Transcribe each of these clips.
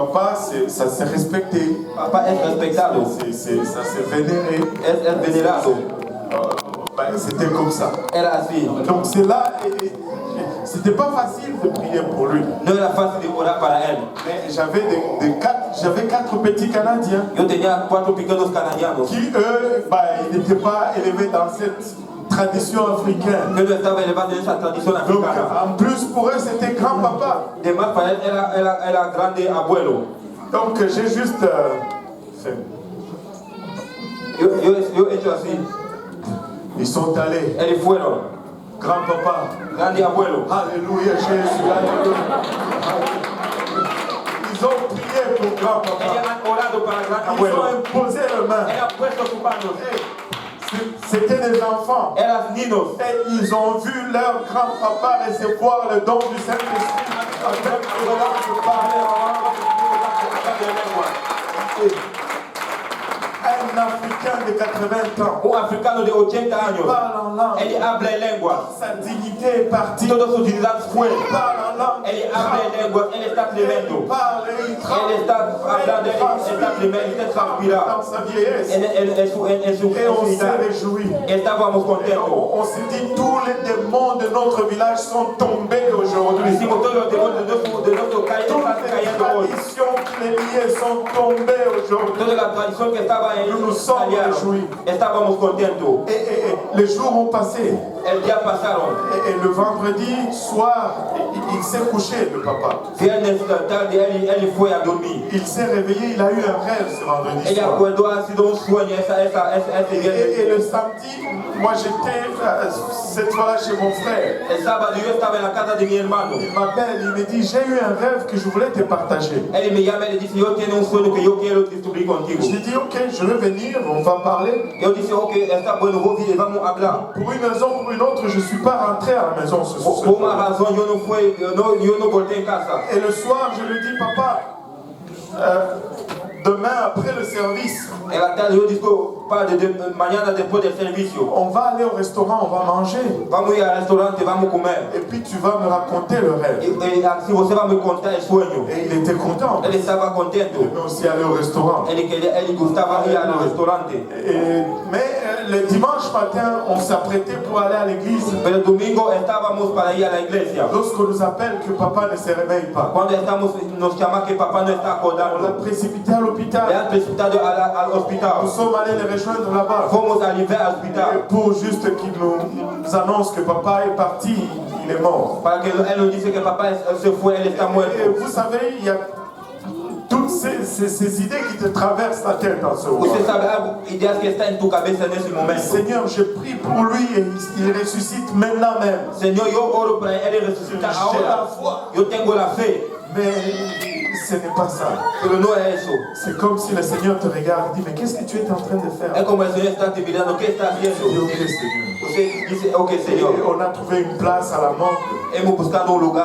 papa, ça s'est respecté. Papa est respectado. Ça s'est vénéré. Es venerado. C'était comme ça. Era así. Donc c'est là, c'était pas facile de prier pour lui. No era fácil de orar para él. Mais j'avais quatre petits Canadiens. Yo tenía 4 pequeños canadianos. Qui eux, ils n'étaient pas élevés dans cette tradition africaine. Que no estaba elevado en esa tradición Donc africana. en plus pour eux c'était grand-papa. Además para él era grande abuelo. Donc j'ai juste fait. Yo he hecho así. Ils sont allés. Ellos fueron. Grand-papa. Grande abuelo. Alléluia Jésus. Alléluia. Ils ont prié pour grand-papa. Ellos han orado para gran Ils abuelo. ont imposé leurs mains. Él ha puesto sus manos. C'était des enfants. Eran niños. Et ils ont vu leur grand-papa recevoir le don du Saint-Esprit. Un Africain de 80 ans. Un africano de 80 años. Parle en langue. Él habla en lengua. Sa dignité est partie. Toda su dignidad fue. Parle en langue. Él habla en lengua. Él está tremendo. Él está hablando, él está tremendo, él está transpirado. Dans sa vieillesse. En su Et on s'est unidad. réjoui. Estábamos contentos. On s'est dit tous les démons de notre village sont tombés aujourd'hui. Hicimos todos los demonios de nuestro calle Toutes están les cayendo hoy. traditions qui les liaient sont tombées aujourd'hui. Toda la tradición que estaba en Nous nous sommes réjouis. estábamos contentos. Et les jours ont passé. El día pasaron. Et le vendredi soir, il s'est couché, le papa. Viernes tarde él fue a dormir. Il s'est réveillé, il a eu un rêve ce vendredi Ella soir. acordó, ha sido un sueño ese viernes. Et le samedi, moi j'étais cette fois-là chez mon frère. El sábado yo estaba en la casa de mi hermano. Il m'appelle, il me dit j'ai eu un rêve que je voulais te partager. Él me llama y le dice yo tengo un sueño que yo quiero distribuir contigo. Je lui dis ok, je vais venir, on va parler. Yo dice ok, está bueno, vos vienes, vamos a hablar. Pour une raison ou pour une autre, je ne suis pas rentré à la maison ce soir. Por una razón yo no volteé en casa. Et le soir, je lui dis papa, demain après le service, En la tarde yo digo, padre, mañana después del servicio, on va aller au restaurant, on va manger. vamos a ir al restaurante, vamos a comer. Et puis tu vas me raconter le rêve. Y así você va a me contar el sueño. Et il était content. Él estaba contento. Il aussi aller au restaurant. Él gustaba ir al restaurante. Mais le dimanche matin, on s'apprêtait pour aller à l'église. Pero el domingo estábamos para ir a la iglesia. Lorsqu'on nous appelle que papa ne se réveille pas, Cuando nos llama que papá no está on l'a acordando, précipité à le l'hôpital. han precipitado al Nous hospital. sommes allés les rejoindre là-bas. Fomos arrivés al hospital Pour juste qu'ils nous annoncent que papa est parti, il est mort. para que él nos dice que papá se fue, él está Et muerto. vous savez, il y a toutes ces idées qui te traversent la tête en ce moment. Usted sabe algo, ideas que está en tu cabeza en ese momento. Seigneur, je prie pour lui et il ressuscite maintenant même. Señor, yo oro para él resucitar J'ai la ahora. foi. Yo tengo la fe, Mais ce n'est pas ça. pero no es eso. C'est comme si le Seigneur te regarde et dit, mais qu'est-ce que tu es en train de faire? Es como el Señor está te mirando, ¿qué está Je dis, haciendo? ok Seigneur. Usted dice, ok, Et Señor. on a trouvé une place à la morgue Hemos buscado un lugar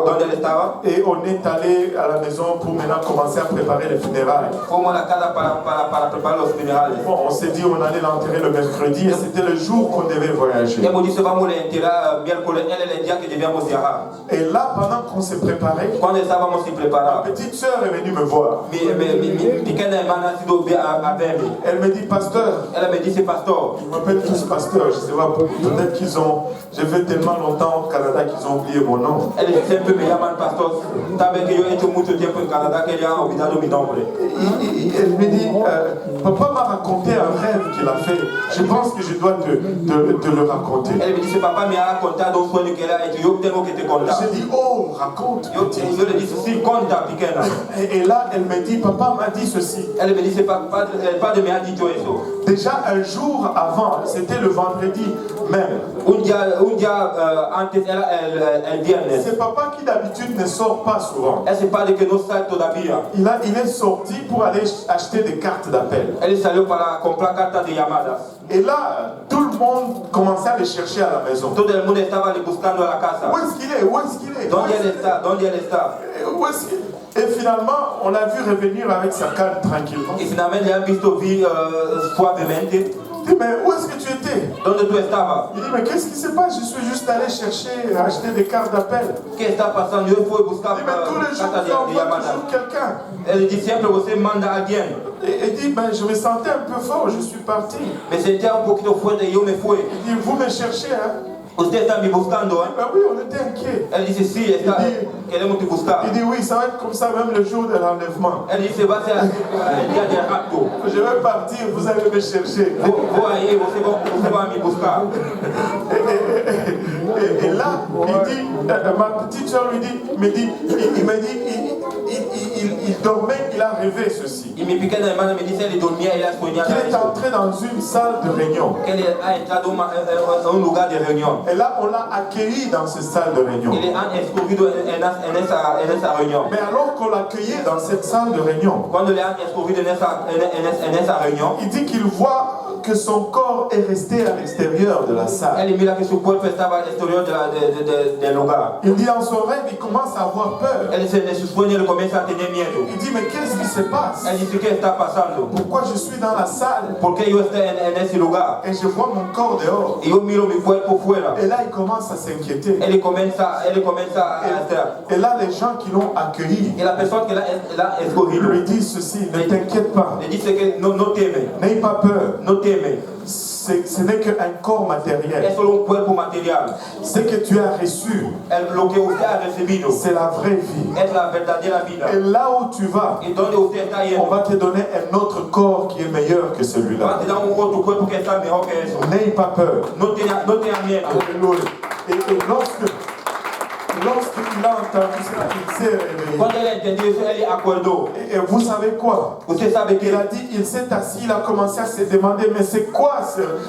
donde él estaba. et on est allé à la maison pour maintenant commencer à préparer les funérailles. Fuimos a la casa para preparar los funerales. Bon, on s'est dit on allait l'enterrer le mercredi et c'était le jour qu'on devait voyager. Hemos dicho, vamos a enterrar miércoles, él es el día que debíamos viajar. Et là, pendant qu'on s'est préparé, Cuando estábamos sin ma preparar, petite sœur est venue me voir. mi pequeña hermana ha sido a verme. Elle me dit, pasteur, Ella me dice, pastor, ils m'appellent tous pasteur, je sais pas, peut-être qu'ils ont, j'ai fait tellement longtemps au Canada qu'ils ont oublié mon nom. él siempre me llaman pastor. Sabe que yo he hecho mucho tiempo en Canadá que ya han olvidado mi nombre. Elle me dit, papa m'a raconté un rêve qu'il a fait, je pense que je dois te le raconter. Él me dice, papá me ha contado un sueño que él ha hecho, yo tengo que te contar. J'ai dit, oh, raconte. Yo le dije, sí, conta, pequeña. Et là, elle me dit, papa m'a dit ceci. Él me dice, el padre me ha dicho eso. Déjà un jour avant, c'était le vendredi même. Un día antes era el viernes. C'est papa qui d'habitude ne sort pas souvent. Ese padre que no sale todavía. Il est sorti pour aller acheter des cartes d'appel. Él salió para comprar cartas de llamadas. Et là, tout le monde commençait à le chercher à la maison. Todo el mundo estaba buscando a la casa. Où est-ce qu'il est? Où est-ce qu'il est? ¿Dónde él está? ¿Dónde él está? Où est-ce qu'il est? Et finalement, on l'a vu revenir avec sa canne tranquillement. Y finalmente le han visto suavemente. Il dit, mais où est-ce que tu étais? ¿Dónde tú estabas? Il dit, mais qu'est-ce qui se passe? Je suis juste allé chercher, acheter des cartes d'appel. ¿Qué está pasando? Yo fui a Il buscar dit, mais tous les jours, cartas vous de envoie llamada. toujours quelqu'un. Él dice, siempre usted manda a alguien. Et il dit, ben, je me sentais un peu fort, je suis parti. Me sentía un poquito fuerte y yo me fui. Il dit, vous me cherchez, hein? Usted está me buscando, ¿eh? Ben oui, on était inquiets. Él dice, sí, está, queremos te buscar. Il dit, oui, ça va être comme ça même le jour de l'enlèvement. Él dice, va a ser el día del rapto. Je vais partir, vous allez me chercher. Vou aí, você vai me buscar. Et là, il dit, ma petite soeur lui dit, il m'a dit, il dormait, il a rêvé ceci. E minha pequena irmã me disse, ele dormia, ele a sonhado. Il est entré dans une salle de réunion. Ele a entrado em lugar de reunião. Et là, on l'a accueilli dans cette salle de réunion. Ele a escolhido nessa reunião. Mais alors qu'on l'accueillait dans cette salle de réunion, Quando ele a escolhido nessa reunião, il dit qu'il voit que son corps est resté à l'extérieur de la salle. ele mira que seu corpo estava ao exterior do lugar. Il dit en son rêve, il commence à avoir peur. Ele nesse sonho ele começa a ter medo. Il dit, mais qu'est-ce qui se passe? Ele disse, o que está passando? Pourquoi je suis dans la salle Porque eu estou nesse lugar. et je vois mon corps dehors? E eu miro meu corpo fora. Et là, il commence à s'inquiéter. Ele começa a estar. Et là, les gens qui l'ont accueilli E a pessoa que ela escolhido lui disent ceci, ne t'inquiète pas, ele disse que não teme, n'aie pas peur. não teme. Ce n'est qu'un corps É matériel. só corpo material. Ce que tu as reçu, O que você ha recebido c'est la vraie vie. é a verdadeira vida. Et là où tu vas, E onde você está indo, on va te donner un autre corps qui est meilleur que vai celui-là. te dar outro corpo que está melhor que isso. N'aie pas peur. Não tenha medo. Alléluia. Et lorsqu'il a entendu cela, il s'est réveillé. Quando ele entendeu isso, ele acordou. Et vous savez quoi? Você sabe que Il a dit, il s'est assis, il a commencé à se demander, mais c'est quoi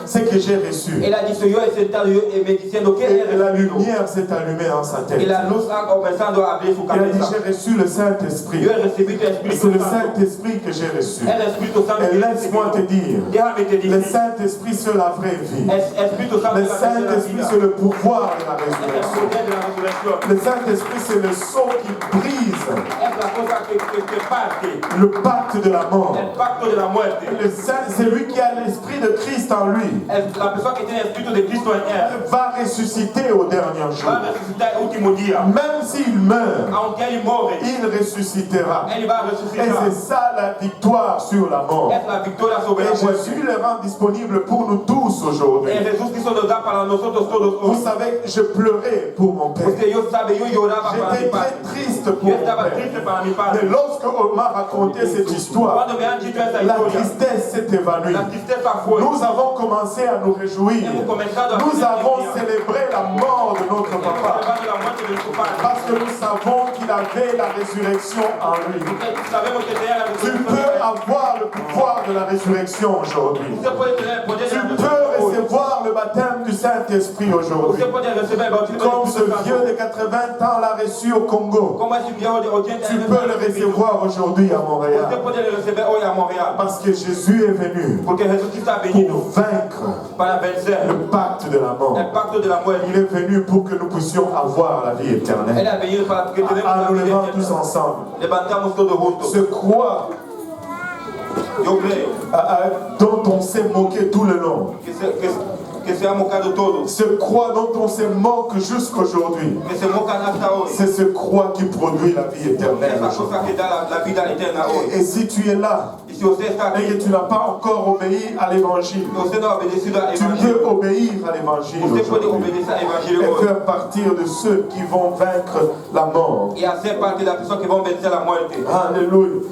ce que j'ai reçu? ele disse, eu sentado e me dizendo que Et ele la recebido. lumière s'est allumée en sa tête. E a luz está começando a abrir sua Il a dit, cabeça. j'ai reçu le Saint-Esprit. Eu recebi o C'est Espírito le Santo. Saint-Esprit que j'ai reçu. É o Espírito Santo. Et laisse-moi te dire, Déjame te le dizer. Saint-Esprit c'est la vraie vie. Espírito Santo Le é a verdadeira Saint-Esprit vida. c'est le pouvoir de la É o résurrection. poder da ressurreição. Le Saint-Esprit c'est le son qui brise É a coisa que parte. le pacte de la mort. É o pacto de la muerte. Le Saint, c'est lui qui a l'Esprit de Christ en lui. É a pessoa que tem o Espírito de Cristo em ela. Va ressusciter au dernier jour. Vai ressuscitar no último dia. Même s'il meurt, Aunque ele morre, il ressuscitera. ele vai Et ressuscitar. c'est ça la victoire sur la mort. É a vitória sobre a Et morte. Jésus le rend disponible pour nous tous aujourd'hui. É Jesus Cristo nos dá para nós todos Vous hoje. savez, je pleurais pour mon père. Porque eu sabe, eu chorava para J'étais meu pai. très triste pour Eu mon estava père. triste para meu pai. Mais lorsque on m'a raconté cette histoire, Quando me han dito essa la história, tristesse s'est évanouie. a tristeza foi. Nous avons commencé à nous réjouir. Hemos comenzado a Nous avons celebrar. célébré la mort de notre Hemos papa. celebrado la muerte de su padre. Parce que nous savons qu'il avait la résurrection en lui. Porque sabemos que tenía la Tu resurrección. peux avoir le pouvoir de la résurrection aujourd'hui. Usted puede tener el poder de Tu la peux resurrección hoy. recevoir le baptême du Saint-Esprit aujourd'hui. Usted puede recibir el bautismo Comme del ce Espíritu vieux Santo. de 80 ans l'a reçu au Congo. Como ese viejo de 80 Tu años peux le recevoir aujourd'hui à Usted Montréal. puede recibir hoy a Montréal. Parce que Jésus est venu Porque Jesucristo ha venido pour vaincre para vencer le pacte de la mort. el pacto de la muerte. Il est venu pour que nous puissions avoir la vie Él éternelle. ha venido para que tenemos En la nous vida levant tous eterna. ensemble. Levantamos todos juntos. Ce croix Yo creo dont on s'est moqué tout le long. que se ha mocado todos. Ce croix dont on se moque jusqu'aujourd'hui. Que se mocan hasta hoy. C'est ce croix qui produit la vie éternelle. Esa cosa que da la vida eterna hoy. Et si tu es là Y si usted está et aquí, que tu n'as pas encore obéi à l'évangile, y usted no ha obedecido al tu evangelio, peux obéir à l'évangile usted puede aujourd'hui obedecer al evangelio et hoy. faire partir de ceux qui vont vaincre la mort. Y hacer parte de las personas que van a vencer la muerte. Alléluia.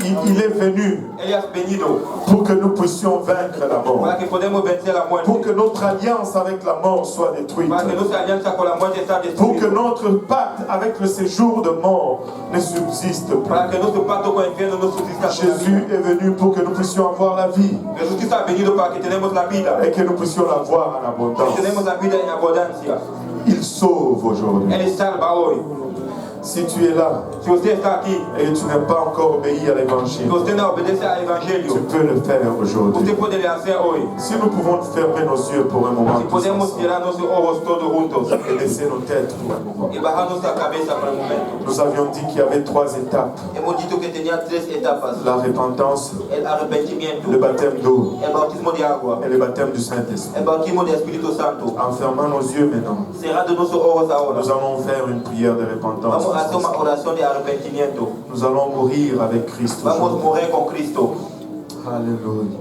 Il est venu Él ha venido pour que nous puissions vaincre la mort. para que podamos vencer la muerte. Pour que notre alliance avec la mort soit détruite. Para que nuestra alianza con la muerte está Pour que destruida. notre pacte avec le séjour de mort ne subsiste Para plus. que nuestro pacto con el infierno no subsista. Jésus est venu pour que nous puissions avoir la vie Jesucristo ha venido para que tenemos la vida. et que nous puissions la voir en abondance. Que tenemos la vida en abundancia. Il sauve aujourd'hui. Él salva hoy. Si tu es là Se você está aqui, et tu n'as pas encore obéi à se l'évangile, você não obedece ao tu Evangelho, peux le faire aujourd'hui. você poderia ser hoje. Si nous pouvons fermer nos yeux pour un moment Se tous podemos ensemble, tirar nossos olhos todos juntos et baisser nos têtes pour un moment. e barrar nossa cabeça para um momento. Nous avions dit qu'il y avait 3 étapes. Hemos dito que tinha 3 etapas: La repentance, o arrependimento, le baptême d'eau o bautismo de água, et le baptême du Saint-Esprit. o bautismo do Espírito Santo. En fermant nos yeux maintenant, Cerrando nossos olhos agora, nous allons faire une prière de repentance. vamos fazer uma oração de arrependimento. Nous allons mourir avec Christ Vamos aujourd'hui. morrer com Cristo. Alléluia.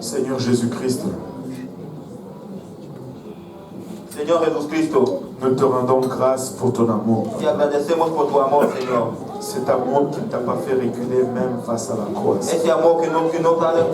Seigneur Jésus-Christ, Senhor Jesus Cristo, nous te rendons grâce pour ton amour. te agradecemos por tu amor, Senhor. Cet amour qui ne t'a pas fait reculer même face à la croix. Esse amor que não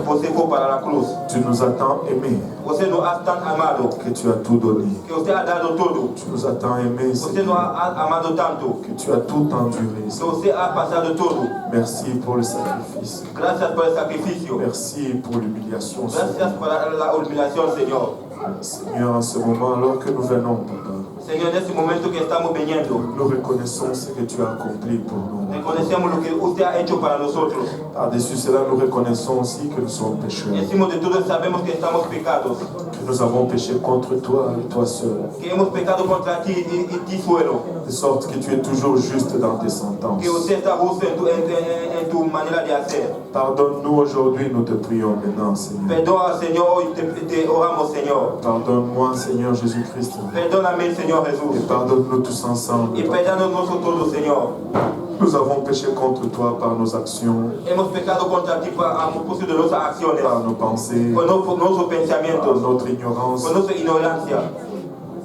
você for para a cruz. Tu nous as tant aimés Você nos ha tanto amado, que tu as tout donné. que você ha dado tudo. Tu nous as tant aimés, Você Seigneur, nos ha amado tanto, que tu as tout enduré. que você ha passado tudo. Merci pour le sacrifice. Graças por el sacrifício. Merci pour l'humiliation. Gracias por la humilhação, Senhor. Seigneur, en ce moment, alors que nous venons, Papa, Senhor, nesse momento que estamos veniendo, nous reconnaissons ce que tu as accompli pour nous. reconhecemos o que você ha hecho para nosotros. Par-dessus cela, nous reconnaissons aussi que nous sommes pécheurs, Em cima de tudo, sabemos que estamos pecados, que nous avons péché contre toi et toi seul, que hemos pecado contra ti e ti solo, de sorte que tu es toujours juste dans tes sentences. que você está justo em tu maneira de fazer. Pardonne-nous aujourd'hui, nous te prions maintenant, Seigneur. Perdoa, Senhor, hoje te oramos, Senhor. Pardonne-moi, Seigneur Jésus-Christ, Perdona-me, Senhor et Jesus. pardonne-nous tous ensemble. E perdona-nos todos, Senhor. Nous avons péché contre toi par nos actions, Hemos pecado contra ti por de nossas ações, par nos pensées, por nossos par pensamentos, notre ignorance, por nossa ignorância,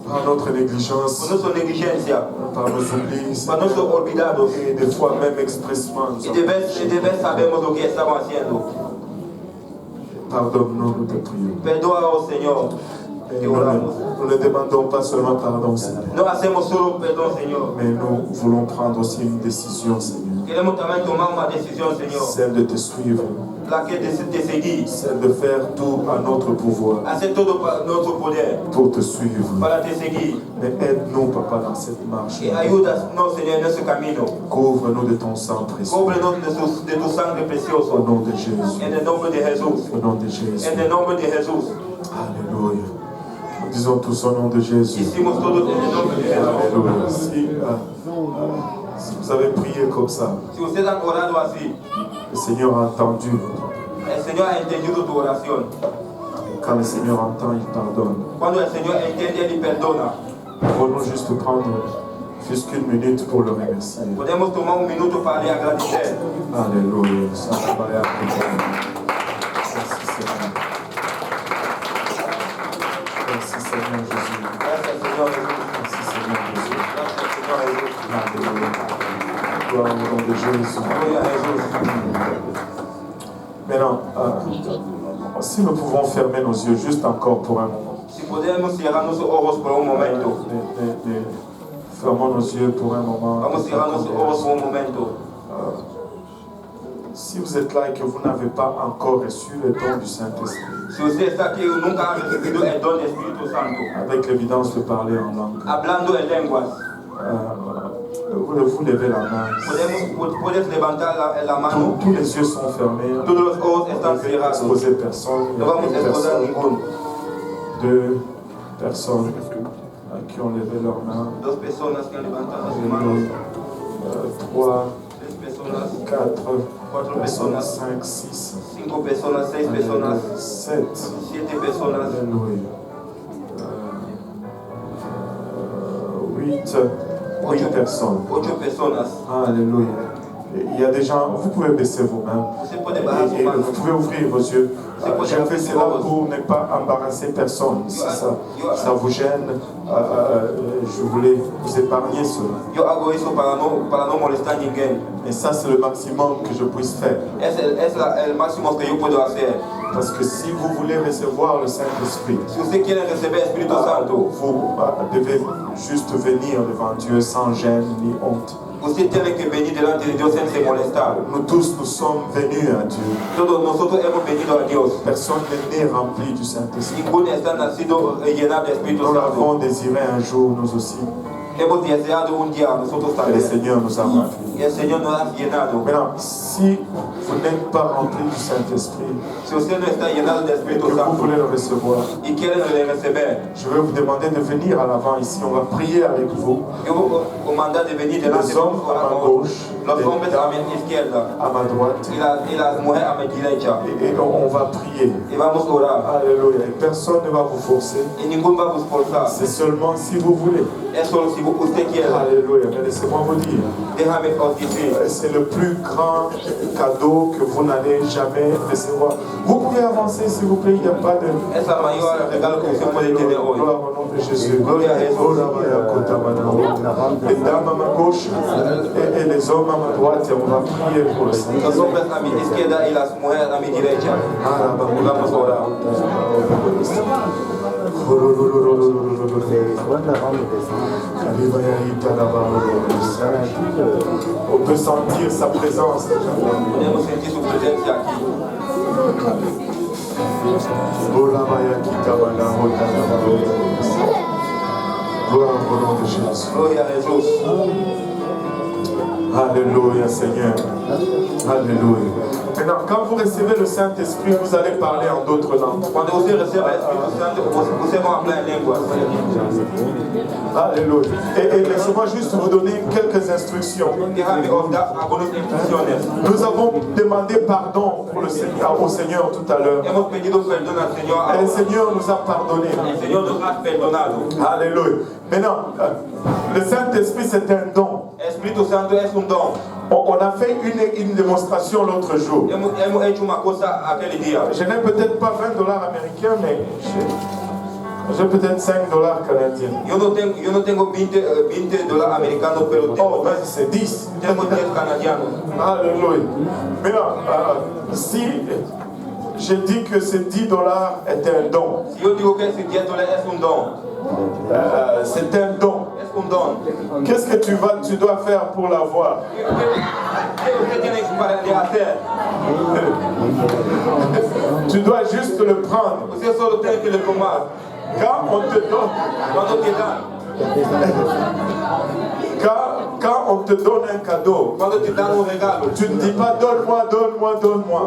par notre por négligence, nossa negligência, par nos oublis, por nossos olvidados. et des fois même expressement. nous E avons de péché. vez sabemos o que estamos fazendo. Pardonne-nous, nous te prions. Perdoa, Senhor. Et Te nous oramos. ne demandons pas seulement pardon, Seigneur, Não hacemos solo perdão, Senhor. mais nous voulons prendre aussi une décision, Seigneur, Queremos também tomar uma decisão, Senhor. celle de te suivre, Laquelle de seguir. celle de faire tout à notre pouvoir Fazer todo nosso poder pour te suivre. para te seguir. Mais aide-nous, Papa, dans cette marche. E ajuda-nos, Senhor, nesse caminho. Couvre-nous de ton sang précieux. Cobre-nos de tu sangue Au precioso. nom de Jésus. Em nome de Jesus. Au nom de Jésus. Em nome de Jesus. Alléluia. Nous disons tous au nom de Jésus. Dizemos todos em nome de Jesus. Alléluia. Si vous avez prié comme ça, Se vocês han orado assim, le Seigneur a entendu. o Senhor ha entendido tua oração. Quand le Seigneur entend, il pardonne. Quando o Senhor entende, Ele perdona. Pouvons-nous juste prendre juste une minute pour le remercier. Podemos tomar minuto para lhe agradecer. Alléluia. Merci Seigneur. Merci Seigneur Jésus. Graças, Senhor Jesus. Merci Seigneur Jésus. Graças, Senhor Jesus. Alléluia. Gloire au nom de Jésus. Glória a Jesus. Maintenant, si nous pouvons fermer nos yeux juste encore pour un moment. Se pudermos cerrar nossos olhos por momento. Fermons nos yeux pour un moment. Vamos cerrar nossos olhos por momento. Si vous êtes là et que vous n'avez pas encore reçu le don du Saint-Esprit, Se você está aqui e nunca ha recebido o dom do Espírito Santo, avec l'évidence de parler en langue, hablando em línguas, vous levez la main. puedes levantar la mano. Tous les yeux sont fermés. Todos los ojos Vous están ne devez cerrados. exposer personne. Il y No a vamos a une exposar personne, ninguno. 2 personnes qui ont levé leurs mains. 2 pessoas que han levantado as manos. 3, 3 pessoas, 4 4 personnes, pessoas, 5, 6, 5 pessoas, 6 pessoas, 7. 7 pessoas, Alléluia. 8 personnes. 8 pessoas. Alléluia. Il y a des gens, vous pouvez baisser vos mains. Você pode barrar Et sua mano. vous pouvez ouvrir vos yeux. Je fais cela pour ne pas embarrasser personne. Si ça vous gêne, je voulais vous épargner cela. Eu hago isso para não molestar ninguém. Et ça, c'est le maximum que je puisse faire. Esse é o máximo que eu posso fazer. Parce que si vous voulez recevoir le Saint-Esprit, Se você quer receber o Espírito Santo, vous devez juste venir devant Dieu sans gêne ni honte. você tem que venir delante de Deus sem se molestar. Nous tous, nous sommes venus à Dieu. Todos nosotros hemos venido a Dios. Personne n'est né rempli du Saint-Esprit. Ninguno está nacido llenado de Espírito Nous Santo. l'avons désiré un jour, nous aussi. Et le Seigneur nous a remplis. Maintenant, si vous n'êtes pas rempli du Saint-Esprit, que vous voulez le recevoir, je vais vous demander de venir à l'avant ici. On va prier avec vous. Les hommes à ma gauche, les dames à ma droite. Et on va prier. Alléluia. Et personne ne va vous forcer. C'est seulement si vous voulez. Alléluia. Mais laissez-moi vous dire, c'est le plus grand cadeau que vous n'allez jamais recevoir. Vous pouvez avancer s'il vous plaît, il n'y a pas de... Gloire au nom de Jésus. Les dames à ma gauche et les hommes à ma droite, et on va prier pour le Seigneur. On peut sentir sa présence. Gloire au nom de Jésus. Alléluia Seigneur. Alléluia. Maintenant, quand vous recevez le Saint-Esprit, vous allez parler en d'autres langues. Alléluia. Et laissez-moi juste vous donner quelques instructions. Nous avons demandé pardon pour le Seigneur, au Seigneur tout à l'heure. Et le Seigneur nous a pardonné. Alléluia. Maintenant, le Saint-Esprit c'est un don. On a fait une démonstration l'autre jour. Je n'ai peut-être pas $20 américains, mais j'ai peut-être $5 canadiens. Oh, ben c'est 10. Alléluia. Mais non, si je dis que ces $10 est un don, c'est un don. Qu'est-ce que tu dois faire pour l'avoir? Tu dois juste le prendre. Quand on te donne, quand on te donne un cadeau, tu ne dis pas donne-moi, donne-moi, donne-moi.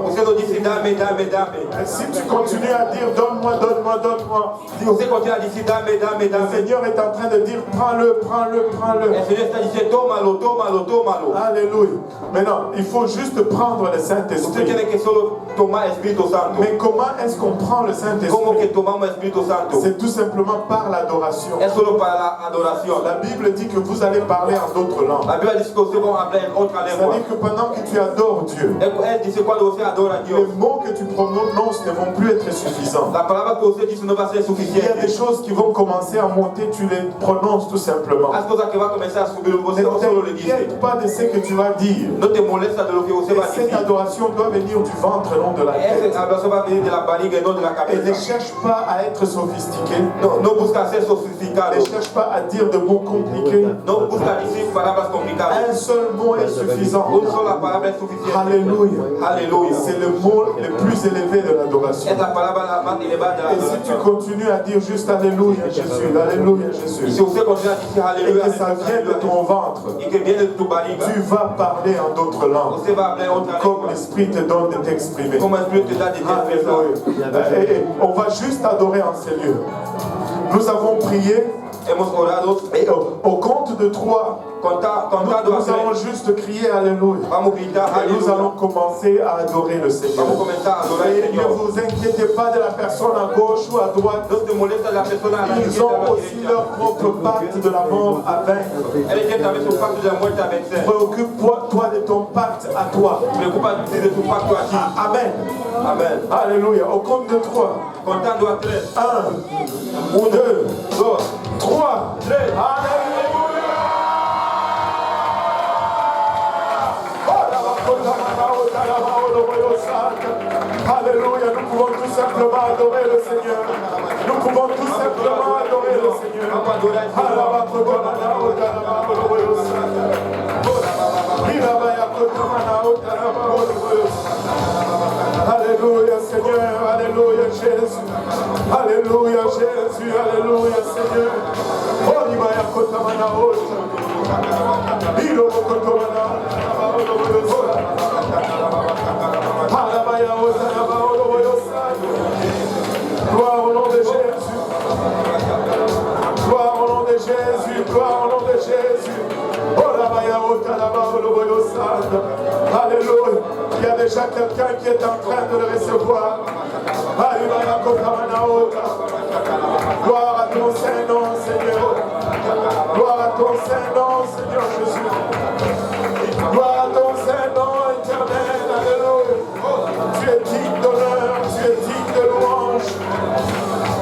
Et si tu continues à dire donne-moi, donne-moi, donne-moi, le Seigneur est en train de dire prends-le, prends-le, prends-le. Alléluia. Maintenant, il faut juste prendre le Saint-Esprit. Mais comment est-ce qu'on prend le Saint-Esprit? C'est tout simplement par l'adoration. La Bible dit que vous allez parler en d'autres langues. C'est-à-dire que pendant que tu adores Dieu, les mots que tu prononces ne vont plus être suffisants. Il y a des choses qui vont commencer à monter, tu les prononces tout simplement. Ne t'inquiète pas de ce que tu vas dire. Et cette adoration doit venir du ventre et non de la tête. Et ne cherche pas à être sophistiqué. Ne cherche pas à dire de mots compliqués. Un seul mot est suffisant. Alléluia. C'est le mot le plus élevé de l'adoration. Et si tu continues à dire juste Alléluia Jésus, Alléluia Jésus, et que ça vient de ton ventre, tu vas parler en d'autres langues, comme l'Esprit te donne de t'exprimer. Alléluia. Et on va juste adorer en ces lieux. Nous avons prié. Et au compte de 3, nous allons juste crier Alléluia. Et nous allons commencer à adorer le Seigneur. Et ne vous inquiétez pas de la personne à gauche ou à droite. Ils ont aussi leur propre pacte de la mort à vaincre. Préoccupe-toi de ton pacte à toi. Amen. Amen. Alléluia. Au compte de 3. 1 ou 2, 3. Alléluia. Alléluia, nous pouvons tout simplement adorer le Seigneur. Nous pouvons tout simplement adorer le Seigneur. Alléluia Seigneur, Alléluia Jésus. Alléluia Jésus, Alléluia Seigneur. Gloire au nom de Jésus. Gloire au nom de Jésus. Gloire au nom de Jésus. Alléluia. Il y a déjà quelqu'un qui est en train de le recevoir. Gloire à ton Saint-Nom, Seigneur. Gloire à ton Saint-Nom, Seigneur Jésus. Gloire à ton Saint-Nom éternel. Alléluia. Tu es digne d'honneur, tu es digne de louange.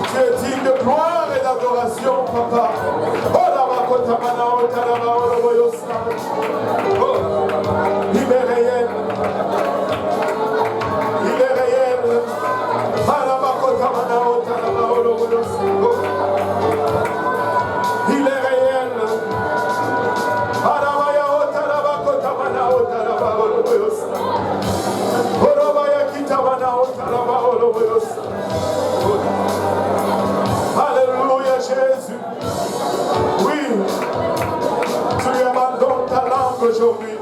Tu es digne de gloire et d'adoration, Papa. Il est réel. Il est réel. Il est réel. Alléluia Jésus. Oui, tu lui abandonnes ta langue aujourd'hui.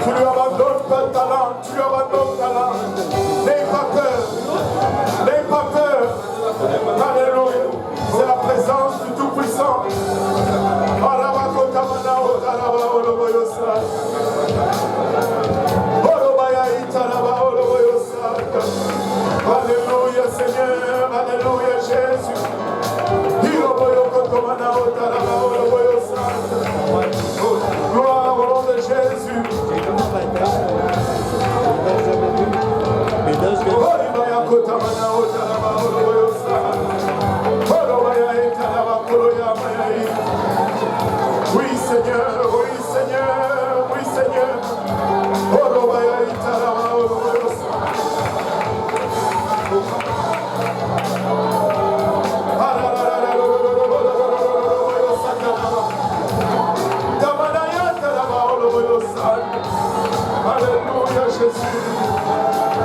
Tu lui abandonnes pas ta langue. Tu lui abandonnes ta langue. N'aie pas peur. N'aie pas peur. Alléluia. C'est la présence du Tout-Puissant. Alléluia Seigneur. Alléluia Jésus. Gloire au nom de Jésus. Oui Seigneur, oui Seigneur, oui Seigneur. Alléluia Jésus.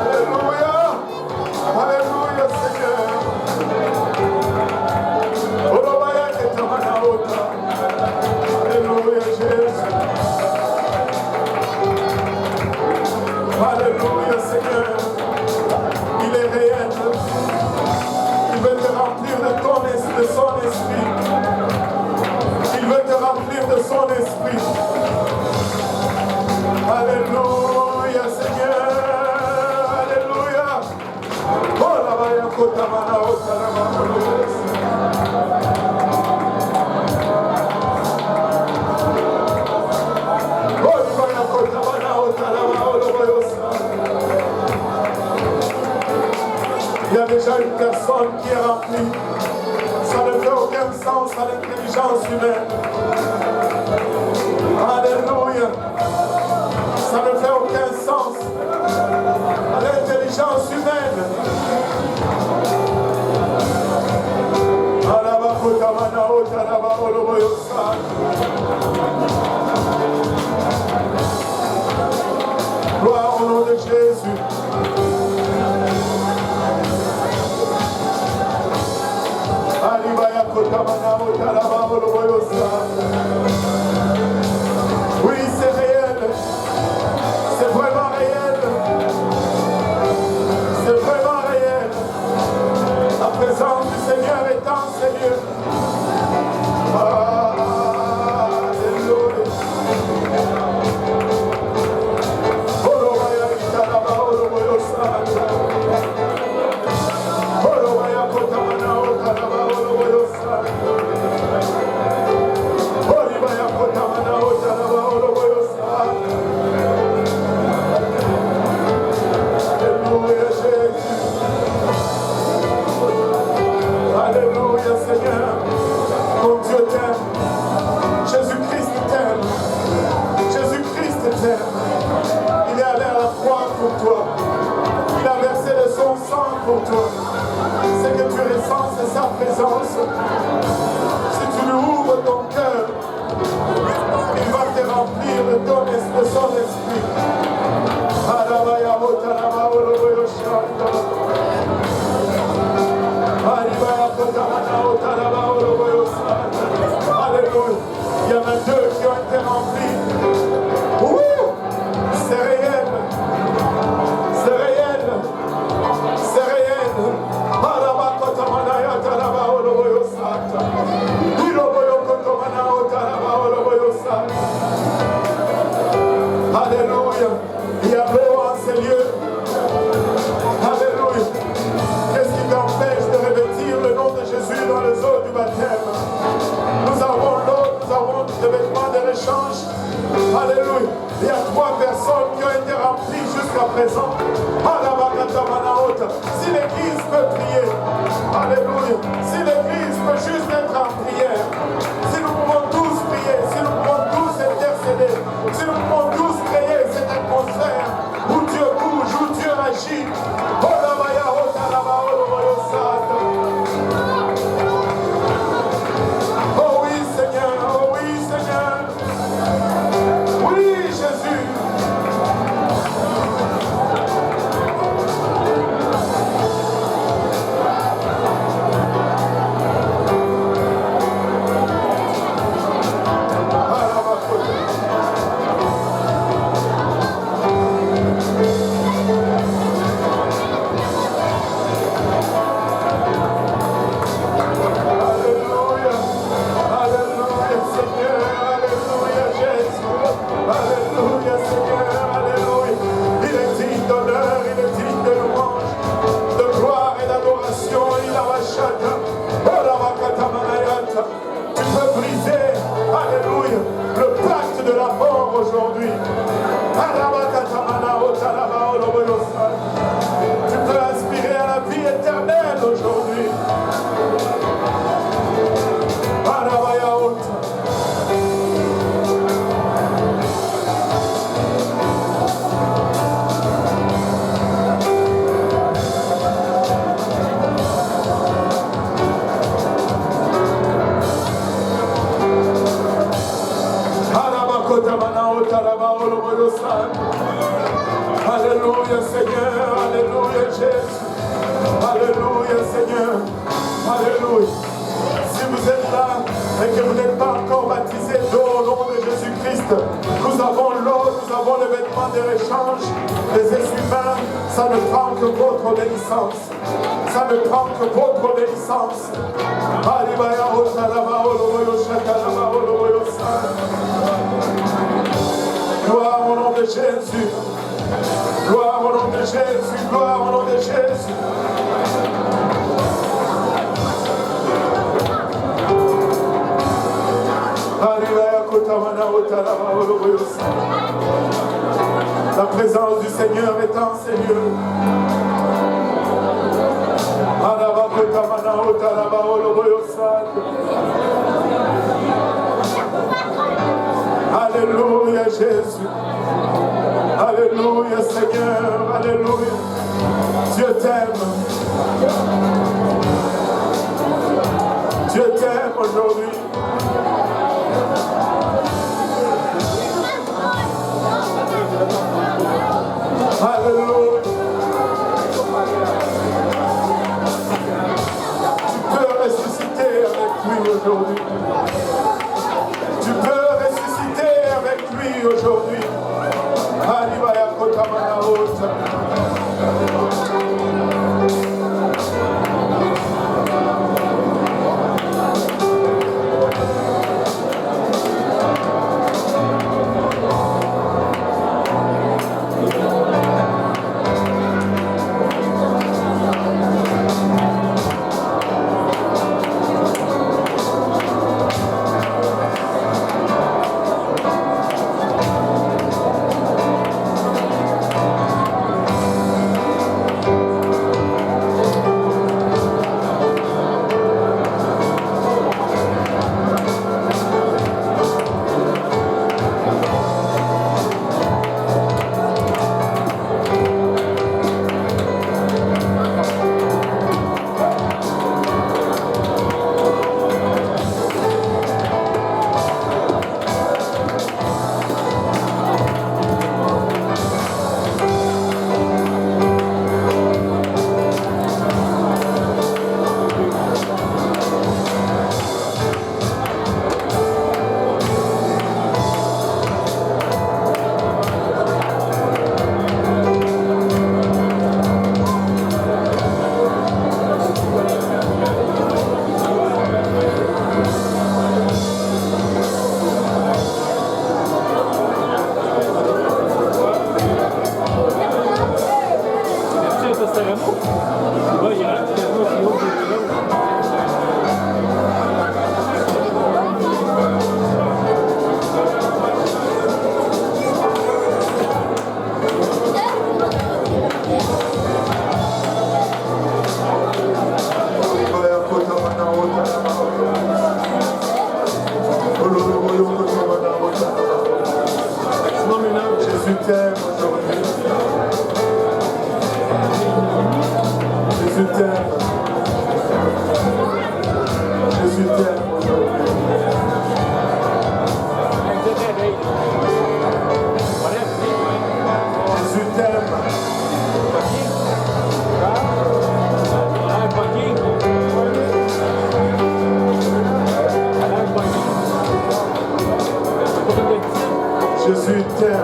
Alléluia. Alléluia Seigneur. Alléluia Jésus. Alléluia Seigneur. Il est réel. Il veut te remplir de son esprit. Il veut te remplir de son esprit. Alléluia Seigneur. Alléluia. Oh la baya kota mana otarama. Oh la baya kota mana otarama. Il y a déjà une personne qui est remplie. Ça ne fait aucun sens à l'intelligence humaine. Alléluia. Ça ne fait aucun sens à l'intelligence humaine. Gloire au nom de Jésus. Oui, c'est réel. C'est vraiment réel. C'est vraiment réel. La présence du Seigneur est en ces lieux. Alléluia Seigneur, ton Dieu t'aime, Jésus-Christ t'aime, Jésus-Christ t'aime, il est allé à la croix pour toi, il a versé de son sang pour toi, ce que tu ressens c'est sa présence, si tu lui ouvres ton cœur, il va te remplir de son esprit. Alléluia. t'es rempli. C'est réel. C'est réel. C'est réel. Alléluia. Il y a l'eau en ces lieux. Alléluia. Qu'est-ce qui t'empêche de revêtir le nom de Jésus dans les eaux du baptême? Nous avons l'eau, nous avons des vêtements de l'échange. Alléluia. Il y a 3 personnes qui ont été remplies jusqu'à présent. Si l'église peut prier, alléluia. Si l'église peut juste être en prière, si nous pouvons tous prier, si nous pouvons tous intercéder, si nous pouvons tous créer cette atmosphère où Dieu bouge, où Dieu agit. Oh oui Seigneur, oh oui Seigneur. Oui Jésus. Tu peux briser, alléluia, le pacte de la mort aujourd'hui. Tu peux aspirer à la vie éternelle aujourd'hui. Alléluia Seigneur, alléluia Jésus, alléluia Seigneur, alléluia. Si vous êtes là et que vous n'êtes pas encore baptisé d'eau au nom de Jésus-Christ, nous avons l'eau, nous avons les vêtements de l'échange, les essuie-mains, ça ne prend que votre obéissance. Ça ne prend que votre obéissance. Gloire au nom de Jésus. Gloire au nom de Jésus. Gloire au nom de Jésus. La présence du Seigneur est en ces lieux. Alléluia Jésus. Alléluia Seigneur. Alléluia. Dieu t'aime. Dieu t'aime aujourd'hui. Alléluia. Tu peux ressusciter avec lui aujourd'hui. Tu peux ressusciter avec lui aujourd'hui. Alibaya Kotamana Ota. Jésus t'aime aujourd'hui. Jésus t'aime. Jésus t'aime aujourd'hui. Jésus t'aime. Jésus t'aime.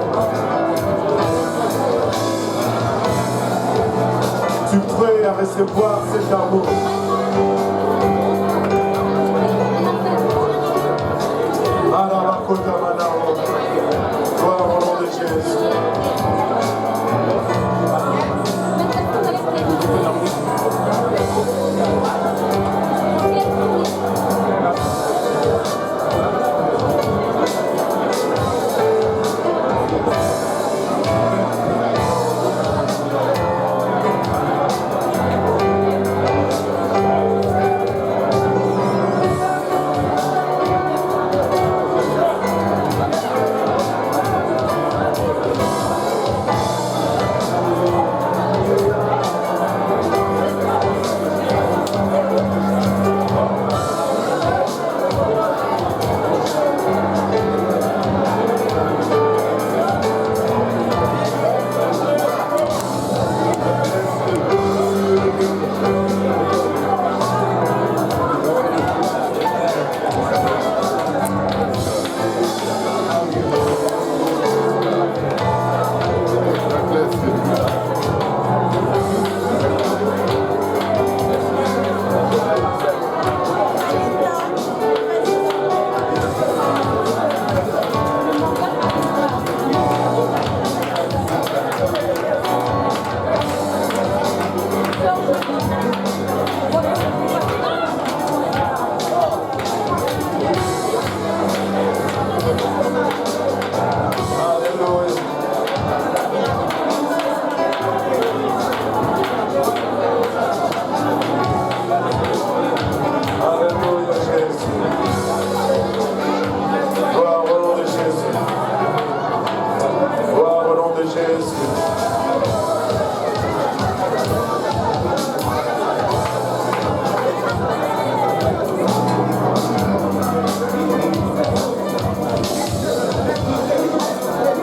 Tu es prêt à recevoir cet amour. Gloire au nom de Jésus.